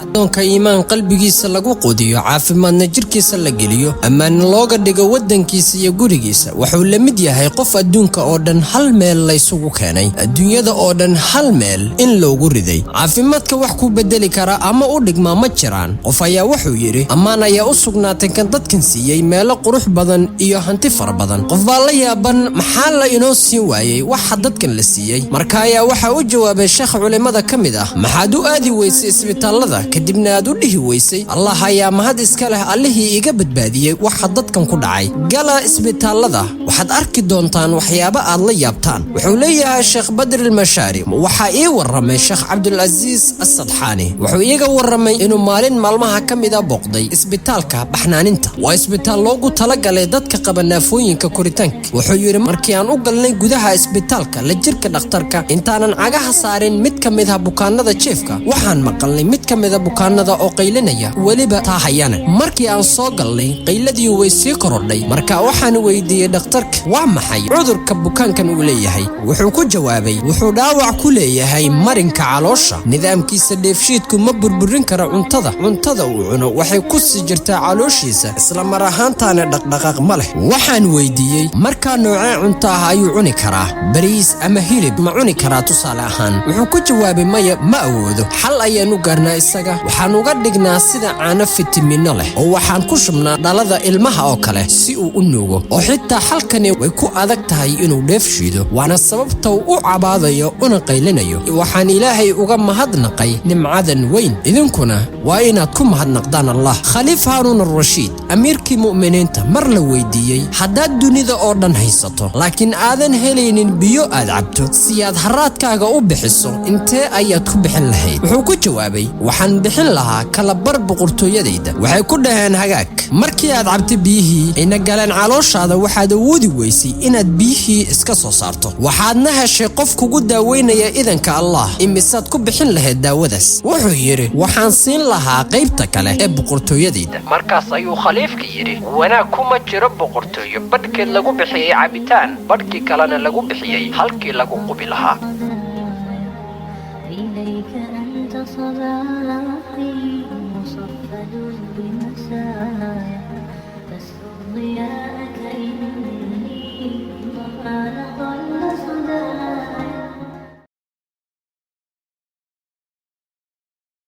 addoonka iimaan qalbigiisa lagu quudiyo caafimaadna jirkiisa la geliyo ammaan looga dhigo wadankiisa iyo gurigiisa wuxuu la mid yahay qof adduunka oo dhan hal meel la isugu keenay adduunyada oo dhan hal meel in loogu riday caafimaadka wax ku bedeli kara ama u dhigma ma jiraan qof ayaa wuxuu yiri ammaan ayaa u sugnaatay kan dadkan siiyay meelo qurux badan iyo hanti fara badan qof baa la yaaban maxaa la inoo siin waayay waxa dadkan la siiyay marka ayaa waxa uu jawaabay sheekh culimada kamid ah maxaad u aadi weysay isbitaalada kadibna aad u dhihi weysay allah ayaa mahad iska leh allihii iga badbaadiyay waxa dadkan ku dhacay gala isbitaalada waxaad arki doontaan waxyaabo aad la yaabtaan wuxuu leeyahay sheekh badr al-mashaari waxa ii waramay sheekh abdul aziz as-sadhani wuxuu iiga waramay inuu maalin maalmaha kamid ah booqday isbitaalka baxnaaninta waa isbitaal loogu talagalay dadka qaba naafooyinka koritaanka wuxuu yiri markii aan u galnay gudaha isbitaalka la jirka dhakhtarka intaanan cagaha saarin mid kamid ah bukaanada jeefka waxaan maqalnay mid kamid ah bukaanada oo qaylinaya waliba taahayana markii aan soo galnay qayladii way sii korodhay marka waxaan weydiiyay dhakhtarka waa maxay cudurka bukaankan uu leeyahay wuxuu ku jawaabay wuxuu dhaawac ku leeyahay marinka caloosha nidaamkiisa dheefshiidku ma burburin karo cuntada uu cuno waxay ku sii jirtaa calooshiisa isla mar ahaantaana dhaqdhaqaaq ma leh waxaan weydiiyay marka noocee cunto ah ayuu cuni karaa bariis ama hilib ma cuni karaa tusaale ahaan wuxuu ku jawaabay maya ma awoodo xal ayaan u gaarnaa isaga waxaan uga dhignaa sida caano fitamiino leh oo waxaan ku shubnaa dhalada ilmaha oo kale si uu u nuugo oo xitaa xalkani way ku adag tahay inuu dheefshiido waana sababta uu u cabaadayo una qaylinayo waxaan ilaahay uga mahadnaqay nimcadan weyn idinkuna waa inaad ku mahadnaqdaan allah khaliif haarun ar-rashiid amiirkii mu'miniinta mar la weydiiyay haddaad dunida oo dhan haysato laakiin aadan helaynin biyo aad cabto si aad haraadkaaga u bixiso intee ayaad ku bixin lahayd wuxuu ku jawaabay waxaan bixin lahaa kala bar boqortooyadayda waxay ku dhaheen hagaag markii aad cabtay biyihii ina galeen calooshaada waxaad awoodi weysay inaad biyihii iska soo saarto waxaadna heshay qof kugu daaweynaya idanka allah imisaad ku bixin lahayd daawadaas wuxuu yiri waxaan siin lahaa qaybta kale ee boqortooyadayda markaas ayuu khaliifka yiri wanaag kuma jiro boqortooyo badhkeed lagu bixiyay cabitaan badhkii kalena lagu bixiyay halkii lagu qubi lahaa ضياءك إني وقال ضل